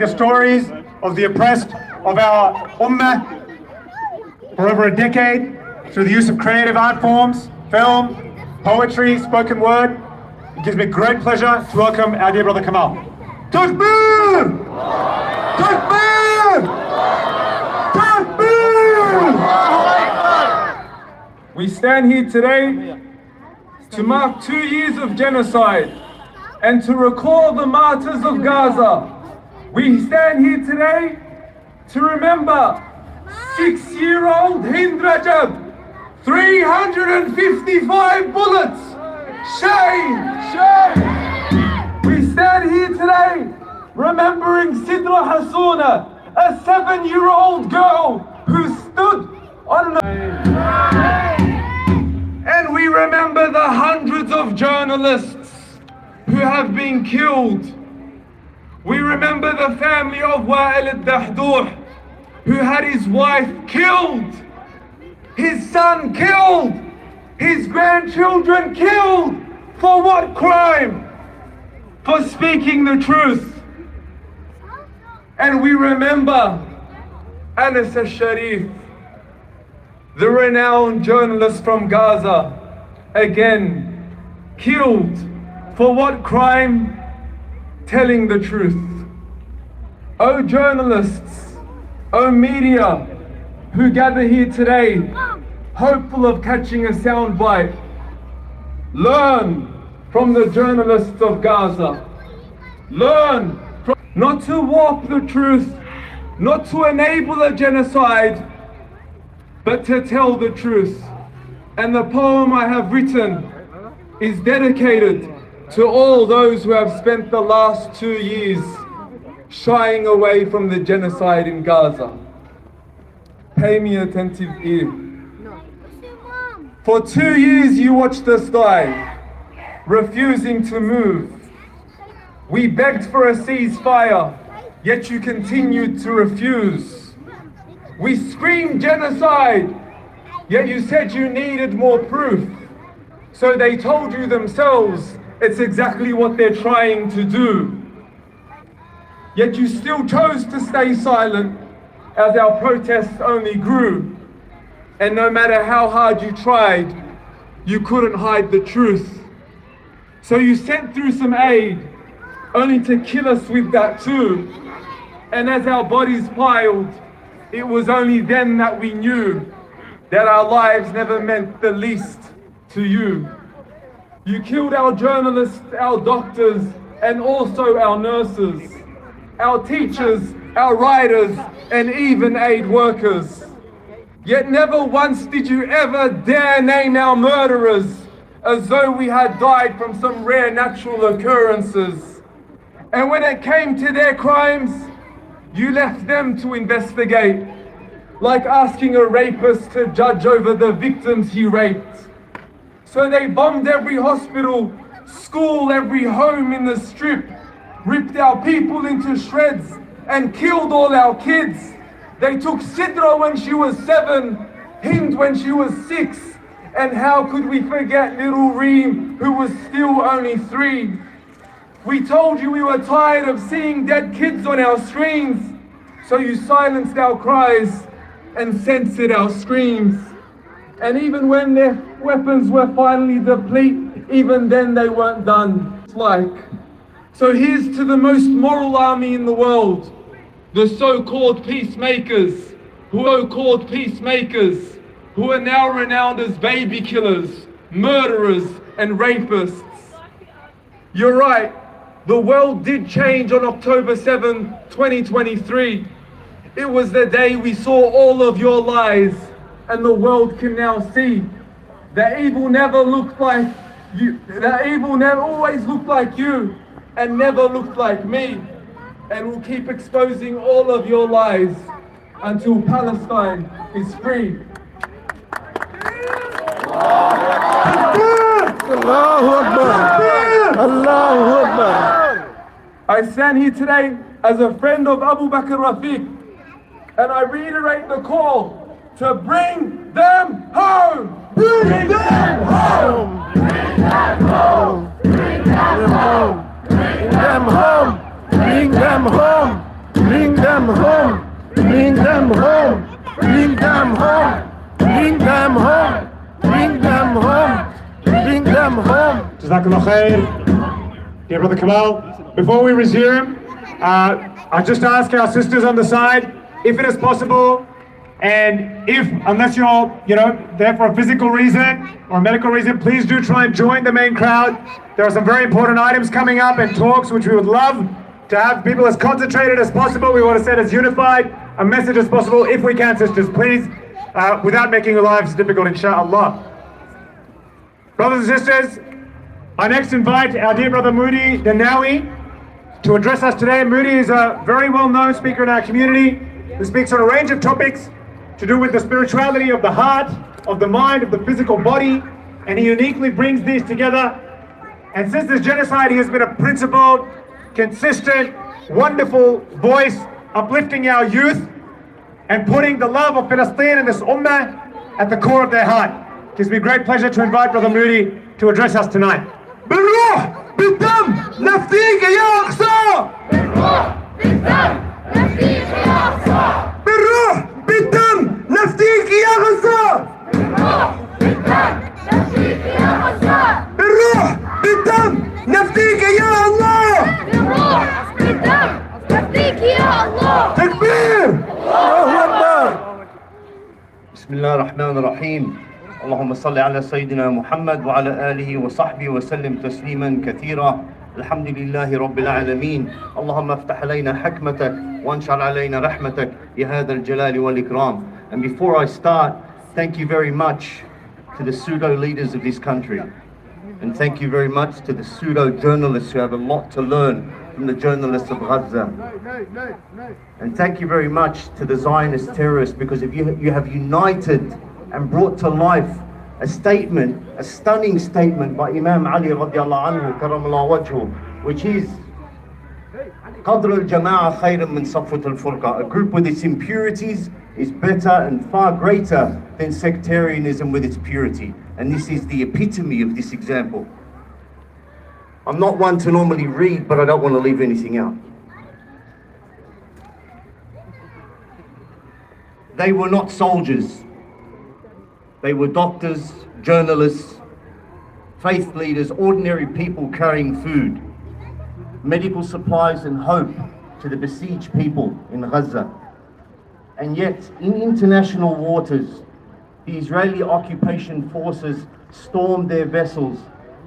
The stories of the oppressed of our ummah for over a decade through the use of creative art forms, film, poetry, spoken word. It gives me great pleasure to welcome our dear brother Kamal. Takbir! Takbir! Takbir! We stand here today to mark 2 years of genocide and to recall the martyrs of Gaza. We stand here today to remember 6-year-old Hind Rajab, 355 bullets. Shame! Shame! We stand here today remembering Sidra Hassouna, a 7-year-old girl who stood on an... And we remember the hundreds of journalists who have been killed. We remember the family of Wael al-Dahduh, who had his wife killed, his son killed, his grandchildren killed. For what crime? For speaking the truth. And we remember Anas al-Sharif, the renowned journalist from Gaza, again killed. For what crime? Telling the truth. Oh journalists, oh media who gather here today, hopeful of catching a soundbite, learn from the journalists of Gaza. Learn from not to warp the truth, not to enable a genocide, but to tell the truth. And the poem I have written is dedicated to all those who have spent the last 2 years shying away from the genocide in Gaza. Pay me attentive ear. For 2 years you watched us die, refusing to move. We begged for a ceasefire, yet you continued to refuse. We screamed genocide, yet you said you needed more proof. So they told you themselves it's exactly what they're trying to do. Yet you still chose to stay silent as our protests only grew. And no matter how hard you tried, you couldn't hide the truth. So you sent through some aid, only to kill us with that too. And as our bodies piled, it was only then that we knew that our lives never meant the least to you. You killed our journalists, our doctors, and also our nurses, our teachers, our writers, and even aid workers. Yet never once did you ever dare name our murderers, as though we had died from some rare natural occurrences. And when it came to their crimes, you left them to investigate, like asking a rapist to judge over the victims he raped. So they bombed every hospital, school, every home in the strip, ripped our people into shreds and killed all our kids. They took Sidra when she was 7, Hind when she was 6, and how could we forget little Reem who was still only 3? We told you we were tired of seeing dead kids on our screens, so you silenced our cries and censored our screams. And even when their weapons were finally depleted, even then they weren't done. So here's to the most moral army in the world, the so-called peacemakers, who are now renowned as baby killers, murderers, and rapists. You're right, the world did change on October 7, 2023. It was the day we saw all of your lies, and the world can now see that evil never looked like you, that evil never always looked like you, and never looked like me. And we'll keep exposing all of your lies until Palestine is free. Allahu Akbar! Allahu Akbar! I stand here today as a friend of Abu Bakr Rafiq, and I reiterate the call to bring them home! Bring them home! Bring them home! Bring them home! Bring them home! Bring them home! them home. Bring them home. Bring them home. Bring them home. Bring them home. Bring them home. Jazakallah khair. Dear Brother Kamal, before we resume, I just ask our sisters on the side, if it is possible, and unless you're, there for a physical reason or a medical reason, please do try and join the main crowd. There are some very important items coming up and talks which we would love to have people as concentrated as possible. We want to send as unified a message as possible. If we can, sisters, please, without making your lives difficult, inshallah. Brothers and sisters, I next invite our dear brother Moody Danawi to address us today. Moody is a very well-known speaker in our community who speaks on a range of topics to do with the spirituality of the heart, of the mind, of the physical body, and he uniquely brings these together. And since this genocide, he has been a principled, consistent, wonderful voice, uplifting our youth and putting the love of Palestine and this ummah at the core of their heart. It gives me great pleasure to invite Brother Moody to address us tonight. بالروح بالدم نفديك يا أقصى. بالروح بالدم نفديك يا أقصى. بالروح بالدم نفديك يا غزة. بالروح بالدم نفديك يا غزة. بالروح بالدم نفديك يا الله. بالروح بالدم نفديك يا الله. تكبير. الله أكبر. بسم الله الرحمن الرحيم. اللهم صل على سيدنا محمد وعلى آله وصحبه وسلم تسليما كثيرا. الحمد لله رب العالمين. اللهم افتح علينا حكمتك وانشر علينا رحمتك يا هذا الجلال والإكرام. And before I start, thank you very much to the pseudo leaders of this country. And thank you very much to the pseudo journalists who have a lot to learn from the journalists of Gaza. And thank you very much to the Zionist terrorists, because if you have united and brought to life a statement, a stunning statement by Imam Ali radiallahu anhu, karamallahu wajhu, which is Qadr al-Jama'a khayran min Safwat al-Furqa. A group with its impurities is better and far greater than sectarianism with its purity. And this is the epitome of this example. I'm not one to normally read, but I don't want to leave anything out. They were not soldiers. They were doctors, journalists, faith leaders, ordinary people carrying food, medical supplies and hope to the besieged people in Gaza. And yet, in international waters, the Israeli occupation forces stormed their vessels,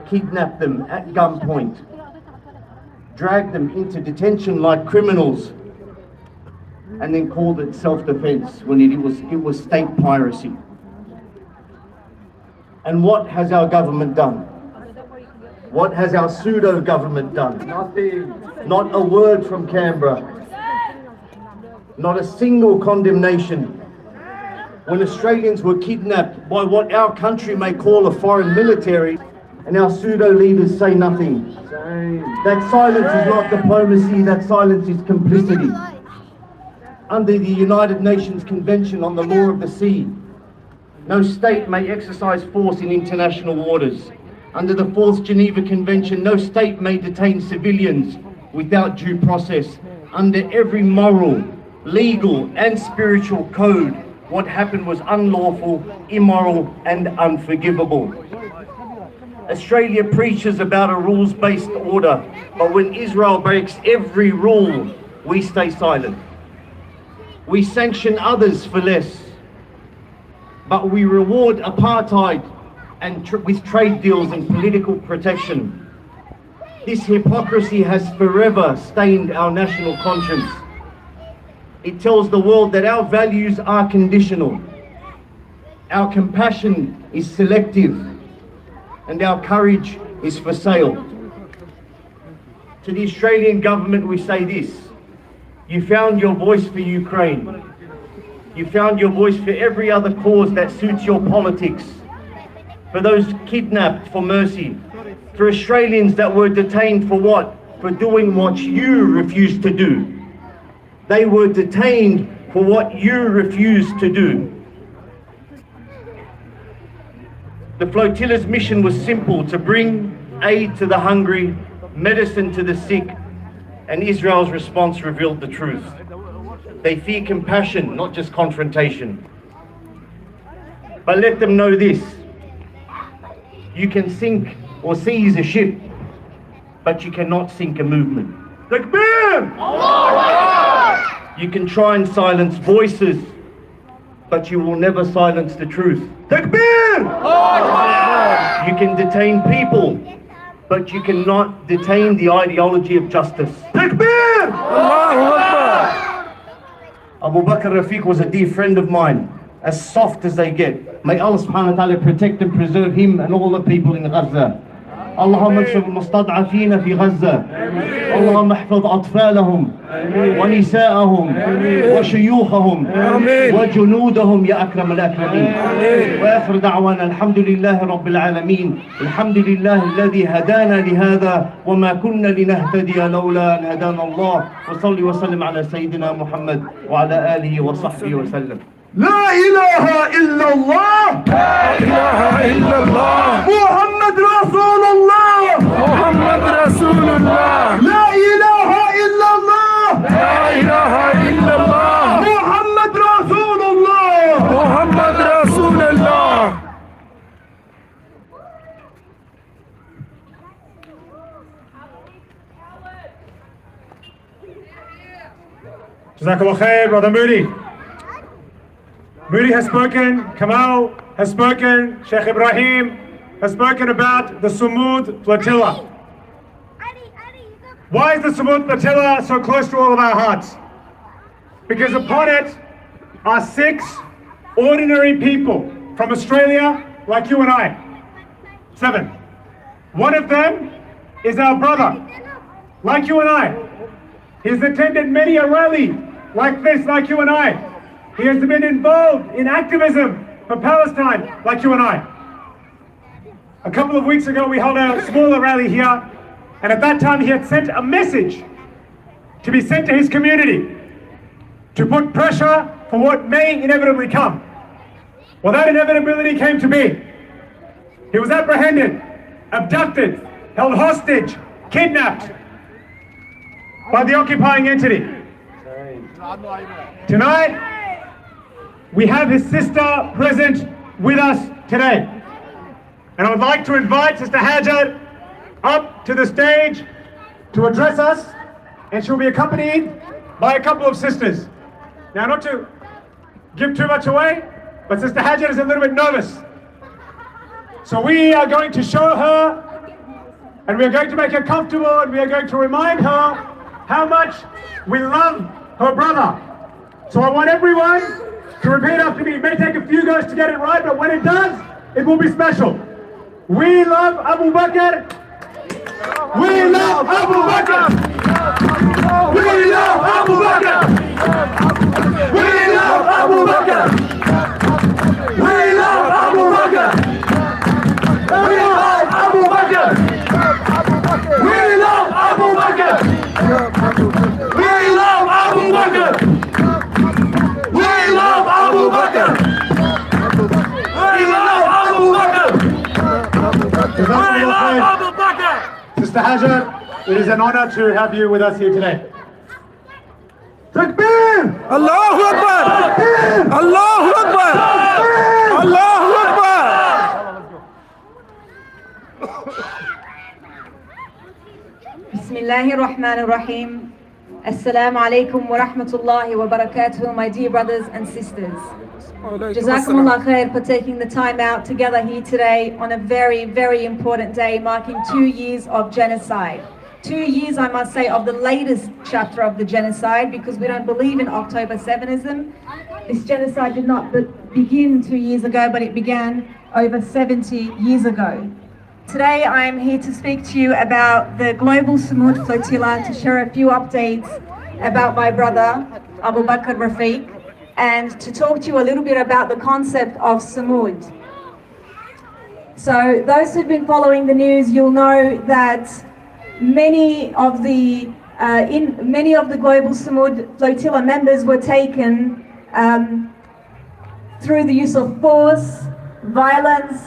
kidnapped them at gunpoint, dragged them into detention like criminals, and then called it self-defense when it was state piracy. And what has our government done? What has our pseudo-government done? Nothing. Not a word from Canberra. Not a single condemnation. When Australians were kidnapped by what our country may call a foreign military, and our pseudo-leaders say nothing. That silence is not diplomacy, that silence is complicity. Under the United Nations Convention on the Law of the Sea, no state may exercise force in international waters. Under the 4th Geneva Convention, no state may detain civilians without due process. Under every moral, legal and spiritual code, what happened was unlawful, immoral and unforgivable. Australia preaches about a rules-based order, but when Israel breaks every rule, we stay silent. We sanction others for less, but we reward apartheid and with trade deals and political protection. This hypocrisy has forever stained our national conscience. It tells the world that our values are conditional, our compassion is selective, and our courage is for sale. To the Australian government we say this: you found your voice for Ukraine. You found your voice for every other cause that suits your politics. For those kidnapped, for mercy. For Australians that were detained for what? For doing what you refused to do. They were detained for what you refused to do. The flotilla's mission was simple: to bring aid to the hungry, medicine to the sick, and Israel's response revealed the truth. They fear compassion, not just confrontation. But let them know this: you can sink or seize a ship, but you cannot sink a movement. Takbir! You can try and silence voices, but you will never silence the truth. Takbir! You can detain people, but you cannot detain the ideology of justice. Takbir! Abu Bakr Rafiq was a dear friend of mine, as soft as they get. May Allah subhanahu wa ta'ala protect and preserve him and all the people in Gaza. اللهم انصر المستضعفين في غزة. اللهم احفظ أطفالهم ونساءهم وشيوخهم وجنودهم يا أكرم الأكرمين. وآخر دعوانا الحمد لله رب العالمين. الحمد لله الذي هدانا لهذا وما كنا لنهتدي لولا أن هدانا الله. وصلي وسلم على سيدنا محمد وعلى آله وصحبه وسلم. لا إله إلا الله. لا إله إلا الله. محمد رسول الله. محمد رسول الله. لا إله إلا الله. لا إله إلا الله. محمد رسول الله. محمد رسول الله. Jazakallah khair, Brother Moody. Moody has spoken, Kamal has spoken, Sheikh Ibrahim has spoken about the Sumud flotilla. Why is the Sumud flotilla so close to all of our hearts? Because upon it are 6 ordinary people from Australia, like you and I. 7. One of them is our brother, like you and I. He's attended many a rally like this, like you and I. He has been involved in activism for Palestine, like you and I. A couple of weeks ago, we held a smaller rally here, and at that time, he had sent a message to be sent to his community to put pressure for what may inevitably come. Well, that inevitability came to be. He was apprehended, abducted, held hostage, kidnapped by the occupying entity. Tonight, we have his sister present with us today. And I would like to invite Sister Hajar up to the stage to address us, and she'll be accompanied by a couple of sisters. Now, not to give too much away, but Sister Hajar is a little bit nervous. So we are going to show her, and we are going to make her comfortable, and we are going to remind her how much we love her brother. So I want everyone to repeat after me. It may take a few goes to get it right, but when it does, it will be special. We love Abu Bakr. We love Abu Bakr. We love Abu Bakr. We love Abu Bakr. We love Abu Bakr. We love Abu Bakr. We love Abu Bakr. We love Abu Bakr. We love Abu Bakr. We love Abu Bakr. We love Abu Bakr. Sister Hajar, it is an honor to have you with us here today. Takbir! Allahu Akbar! Allahu Akbar! Allahu Akbar! Bismillahir Rahmanir Rahim. Assalamu alaikum wa rahmatullahi wa barakatuh, my dear brothers and sisters. Jazakumullah khair for taking the time out together here today on a very, very important day marking 2 years of genocide. 2 years, I must say, of the latest chapter of the genocide, because we don't believe in October 7ism. This genocide did not begin 2 years ago, but it began over 70 years ago. Today I am here to speak to you about the Global Sumud Flotilla, to share a few updates about my brother Abu Bakr Rafiq, and to talk to you a little bit about the concept of Sumud. So those who've been following the news, you'll know that many of the Global Sumud Flotilla members were taken through the use of force, violence,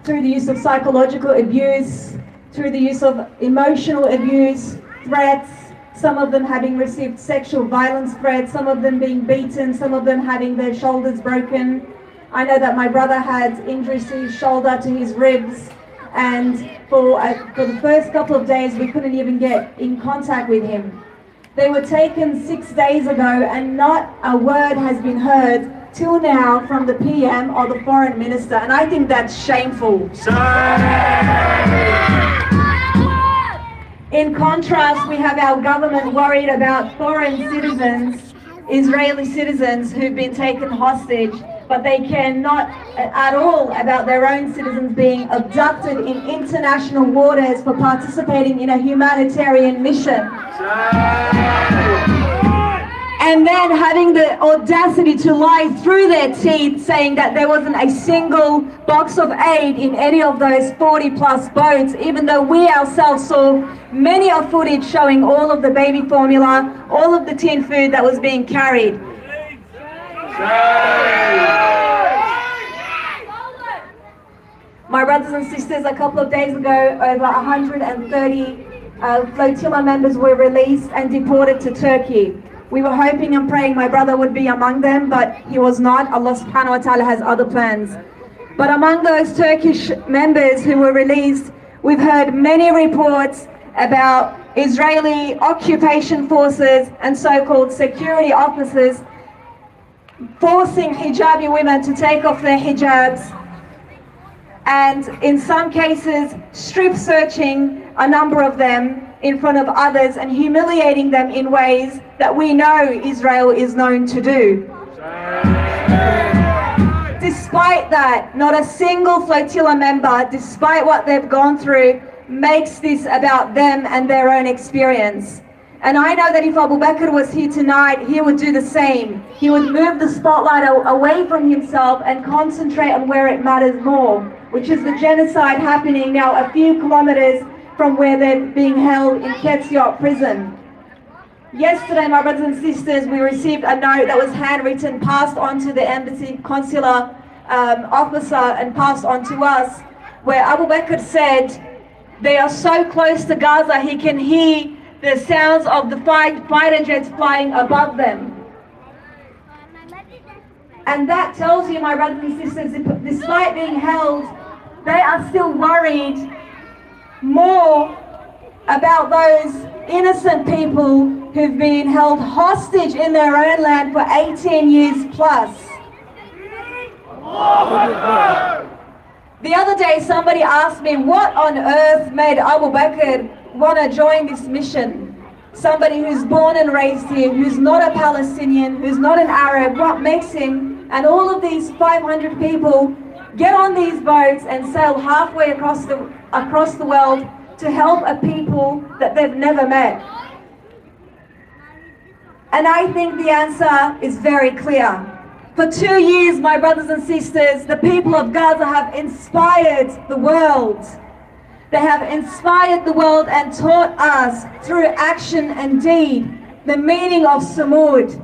through the use of psychological abuse, through the use of emotional abuse, threats, some of them having received sexual violence threats, some of them being beaten, some of them having their shoulders broken. I know that my brother had injuries to his shoulder, to his ribs, and for the first couple of days we couldn't even get in contact with him. They were taken 6 days ago and not a word has been heard till now from the PM or the foreign minister, and I think that's shameful. In contrast, we have our government worried about foreign citizens, Israeli citizens who've been taken hostage, but they care not at all about their own citizens being abducted in international waters for participating in a humanitarian mission. And then having the audacity to lie through their teeth saying that there wasn't a single box of aid in any of those 40 plus boats, even though we ourselves saw many of footage showing all of the baby formula, all of the tin food that was being carried. My brothers and sisters, a couple of days ago, over 130 flotilla members were released and deported to Turkey. We were hoping and praying my brother would be among them, but he was not. Allah subhanahu wa ta'ala has other plans. But among those Turkish members who were released, we've heard many reports about Israeli occupation forces and so-called security officers forcing hijabi women to take off their hijabs, and in some cases strip searching a number of them in front of others and humiliating them in ways that we know Israel is known to do. Despite that, not a single flotilla member, despite what they've gone through, makes this about them and their own experience. And I know that if Abu Bakr was here tonight, he would do the same. He would move the spotlight away from himself and concentrate on where it matters more, which is the genocide happening now a few kilometers from where they're being held in Ketziot prison. Yesterday, my brothers and sisters, we received a note that was handwritten, passed on to the embassy consular officer and passed on to us, where Abu Bakr said they are so close to Gaza he can hear the sounds of the fighter jets flying above them. And that tells you, my brothers and sisters, despite being held, they are still worried more about those innocent people who've been held hostage in their own land for 18 years plus. The other day somebody asked me what on earth made Abu Bakr want to join this mission. Somebody who's born and raised here, who's not a Palestinian, who's not an Arab, what makes him and all of these 500 people get on these boats and sail halfway across the world to help a people that they've never met? And I think the answer is very clear. For 2 years, my brothers and sisters, the people of Gaza have inspired the world. They have inspired the world and taught us through action and deed the meaning of Samud,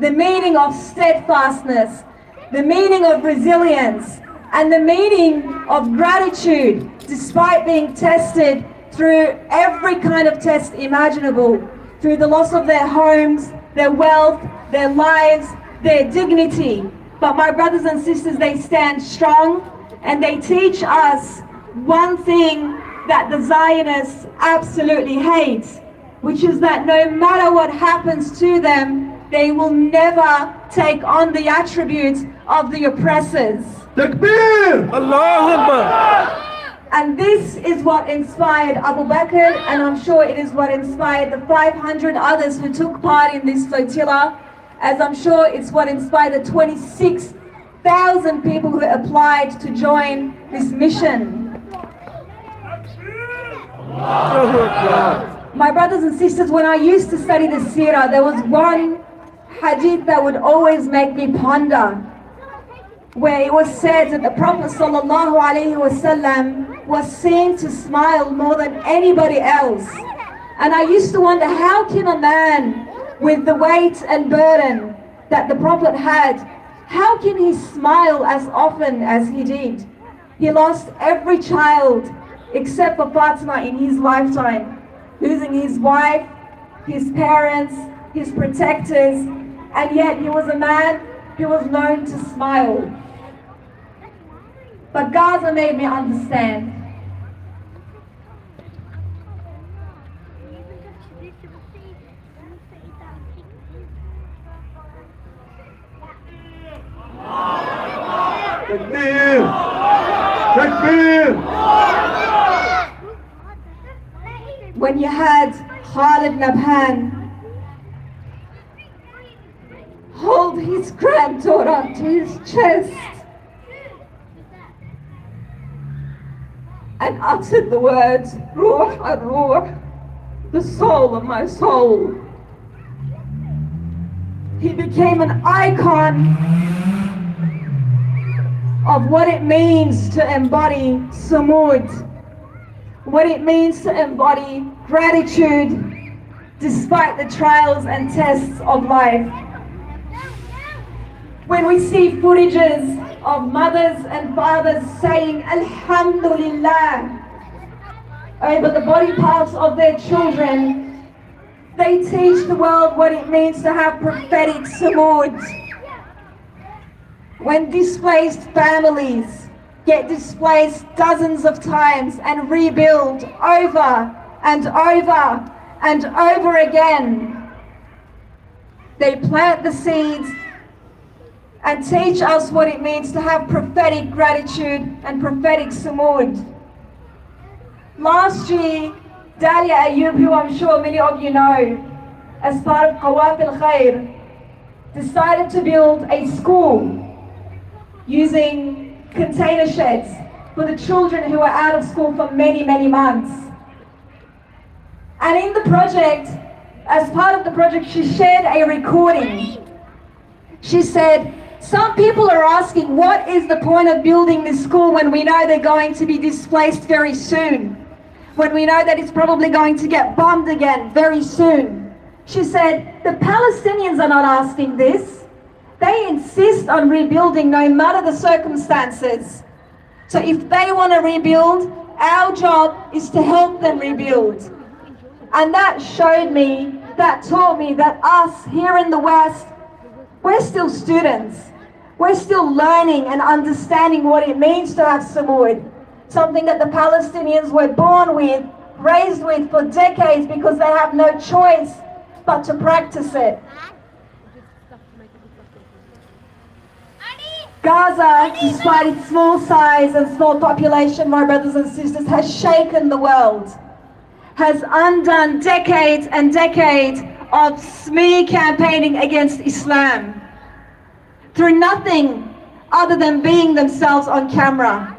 the meaning of steadfastness, the meaning of resilience, and the meaning of gratitude despite being tested through every kind of test imaginable, through the loss of their homes, their wealth, their lives, their dignity. But my brothers and sisters, they stand strong and they teach us one thing that the Zionists absolutely hate, which is that no matter what happens to them, they will never take on the attributes of the oppressors. Takbir! Allahu Akbar! And this is what inspired Abu Bakr, and I'm sure it is what inspired the 500 others who took part in this flotilla, as I'm sure it's what inspired the 26,000 people who applied to join this mission. My brothers and sisters, when I used to study the seerah, there was one hadith that would always make me ponder, where it was said that the Prophet ﷺ was seen to smile more than anybody else. And I used to wonder, how can a man with the weight and burden that the Prophet had, how can he smile as often as he did? He lost every child except for Fatima in his lifetime, losing his wife, his parents, his protectors, and yet he was a man who was known to smile. But Gaza made me understand. Takbir! Takbir! When you had Khalid Nabhan hold his granddaughter to his chest and uttered the words, Ruh al-Ruh, the soul of my soul. He became an icon of what it means to embody Samud, what it means to embody gratitude despite the trials and tests of life. When we see footages of mothers and fathers saying Alhamdulillah over the body parts of their children, they teach the world what it means to have prophetic Samud. When displaced families get displaced dozens of times and rebuild over and over and over again, they plant the seeds and teach us what it means to have prophetic gratitude and prophetic Samud. Last year, Dalia Ayub, who I'm sure many of you know, as part of Qawaf al-Khair, decided to build a school using container sheds for the children who are out of school for many, many months. And in the project, as part of the project, she shared a recording. She said, some people are asking, what is the point of building this school when we know they're going to be displaced very soon? When we know that it's probably going to get bombed again very soon? She said, the Palestinians are not asking this. They insist on rebuilding no matter the circumstances. So if they want to rebuild, our job is to help them rebuild. And that showed me, that taught me that us here in the West, we're still students. We're still learning and understanding what it means to have Samud. Something that the Palestinians were born with, raised with for decades because they have no choice but to practice it. Gaza, despite its small size and small population, my brothers and sisters, has shaken the world, has undone decades and decades of smear campaigning against Islam through nothing other than being themselves on camera.